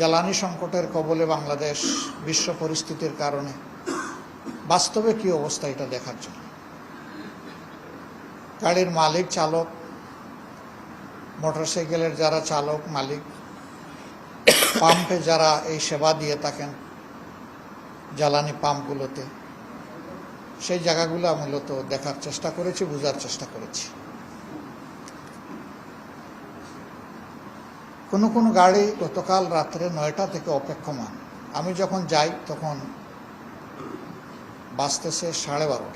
জ্বালানি সংকটের কবলে বাংলাদেশ বিশ্ব পরিস্থিতির কারণে বাস্তবে কি অবস্থা এটা দেখার জন্য গাড়ির মালিক, চালক, মোটরসাইকেলের যারা চালক মালিক, পাম্পে যারা এই সেবা দিয়ে থাকেন জ্বালানি পাম্পগুলোতে, সেই জায়গাগুলো মূলত দেখার চেষ্টা করেছি, বোঝার চেষ্টা করেছি। কোনো কোনো গাড়ি গতকাল রাত্রে 9টা থেকে অপেক্ষমান। আমি যখন যাই তখন বাজতেছে 12:30,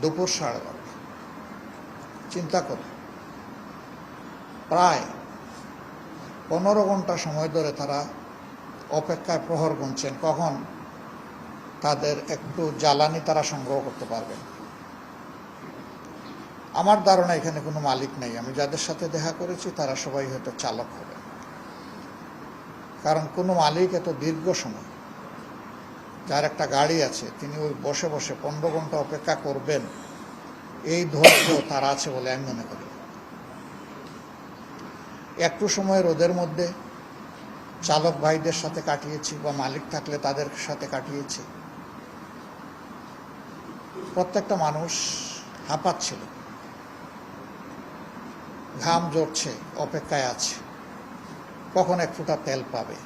দুপুর 12:30। চিন্তা করুন, প্রায় 15 ঘন্টা সময় ধরে তারা অপেক্ষায় প্রহর গুনছেন কখন তাদের একটু জ্বালানি তারা সংগ্রহ করতে পারবেন। আমার ধারণা এখানে কোনো মালিক নেই। আমি যাদের সাথে দেখা করেছি তারা সবাই হয়তো চালক হবে, কারণ কোনো মালিক এত দীর্ঘ সময় যার একটা গাড়ি আছে তিনি ওই বসে বসে 15 ঘন্টা অপেক্ষা করবেন, এই ধৈর্য তার আছে বলে আমি মনে করি। একটু সময় রোদের মধ্যে চালক ভাইদের সাথে কাটিয়েছি, বা মালিক থাকলে তাদের সাথে কাটিয়েছি। প্রত্যেকটা মানুষ হাঁপাচ্ছিল, ঘাম ঝরছে, অপেক্ষায় আছে কখন এক ফোঁটা তেল পাবে।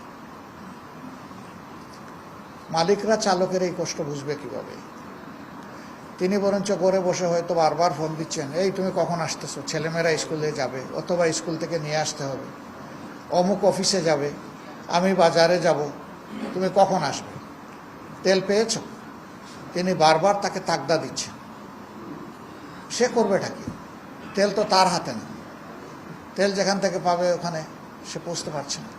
মালিকরা চালকের এই কষ্ট বুঝবে কিভাবে? তিনি বরঞ্চ ঘরে বসে হয়তো বারবার ফোন দিচ্ছেন, এই তুমি কখন আসতেছো, ছেলেমেয়েরা স্কুলে যাবে অথবা স্কুল থেকে নিয়ে আসতে হবে, অমুক অফিসে যাবে, আমি বাজারে যাব, তুমি কখন আসবে, তেল পেয়েছ? তিনি বারবার তাকে তাগদা দিচ্ছেন। সে করবেটা কি? তেল তো তার হাতে না। তেল যেখান থেকে পাবে ওখানে সে পৌঁছতে পারছে না।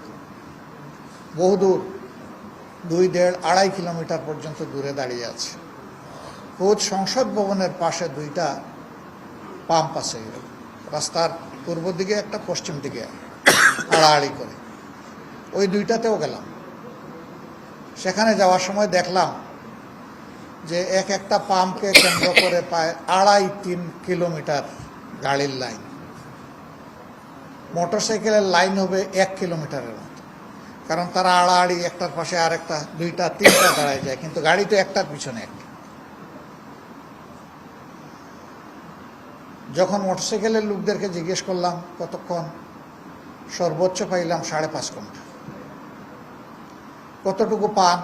বহুদূর 2-2.5 কিলোমিটার পর্যন্ত দূরে দাঁড়িয়ে আছে। খোদ সংসদ ভবনের পাশে 2টা পাম্প আছে, রাস্তার পূর্ব দিকে একটা, পশ্চিম দিকে আড়াআড়ি করে। ওই 2টাতেও গেলাম। সেখানে যাওয়ার সময় দেখলাম যে একটা পাম্পকে কেন্দ্র করে প্রায় 2.5-3 কিলোমিটার গাড়ির লাইন। মোটরসাইকেলের লাইন হবে 1 কিলোমিটারের মতো, কারণ তারা আড়াআড়ি একটার পাশে আরেকটা, 2টা-3টা দাঁড়ায় যায়, কিন্তু গাড়ি তো একটার পিছনে একটা। যখন মোটরসাইকেলের লোকদেরকে জিজ্ঞেস করলাম কতক্ষণ, সর্বোচ্চ পাইলাম 5.5 ঘন্টা। কতটুকু পান?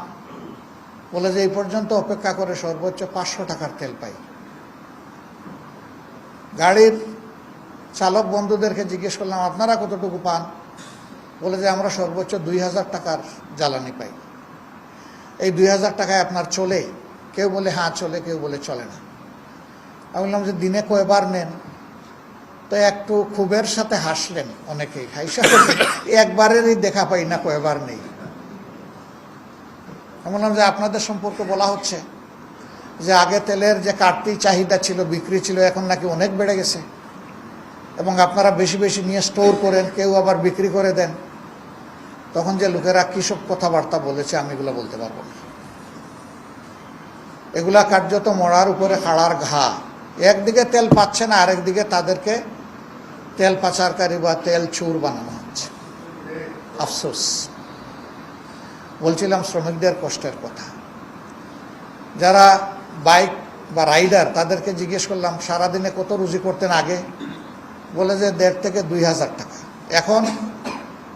বলে যে এই পর্যন্ত অপেক্ষা করে সর্বোচ্চ 500 টাকার তেল পাই। গাড়ির চালক বন্ধুদেরকে জিজ্ঞেস করলাম আপনারা কতটুকু পান? বলে যে আমরা সর্বোচ্চ 2000 টাকার জ্বালানি পাই। এই 2000 টাকায় আপনার চলে? কেউ বলে হ্যাঁ চলে, কেউ বলে চলে না। আমি বললাম যে দিনে কয়বার নেন? তো একটু ক্ষোভের সাথে হাসলেন অনেকেই, হাইসা একবারেরই দেখা পাই না, কয়বার নেই। আমি বললাম যে আপনাদের সম্পর্কে বলা হচ্ছে যে আগে তেলের যে কাটতি চাহিদা ছিল, বিক্রি ছিল, এখন নাকি অনেক বেড়ে গেছে, এবং আপনারা বেশি বেশি নিয়ে স্টোর করেন, কেউ আবার বিক্রি করে দেন। তখন যে লোকেরা কী সব কথাবার্তা বলেছে আমি এগুলো বলতে পারবো না। এগুলা কার্যত মরার উপরে খাড়ার ঘা। একদিকে তেল পাচ্ছে না, আরেকদিকে তাদেরকে তেল পাচারকারী বা তেল চোর বানানো হচ্ছে। আফসোস। বলছিলাম শ্রমিকদের কষ্টের কথা। যারা বাইক বা রাইডার তাদেরকে জিজ্ঞেস করলাম সারাদিনে কত রুজি করতেন আগে? বলে যে 1,500 থেকে 2,000 টাকা। এখন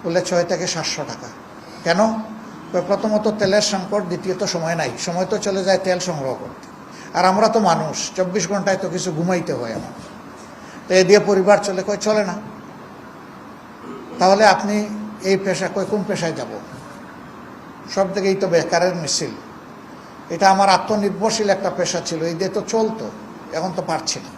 বলে 600 থেকে 700 টাকা। কেন? প্রথমত তেলের সংকট, দ্বিতীয়ত সময় নাই, সময় তো চলে যায় তেল সংগ্রহ করতে। আর আমরা তো মানুষ, 24 ঘন্টায় তো কিছু ঘুমাইতে হয় আমার, তো এ দিয়ে পরিবার চলে? চলে না। তাহলে আপনি এই পেশা কোন পেশায় যাব? সব থেকেই তো বেকারের মিছিল। এটা আমার আত্মনির্ভরশীল একটা পেশা ছিল, এই দিয়ে তো চলতো, এখন তো পারছি না।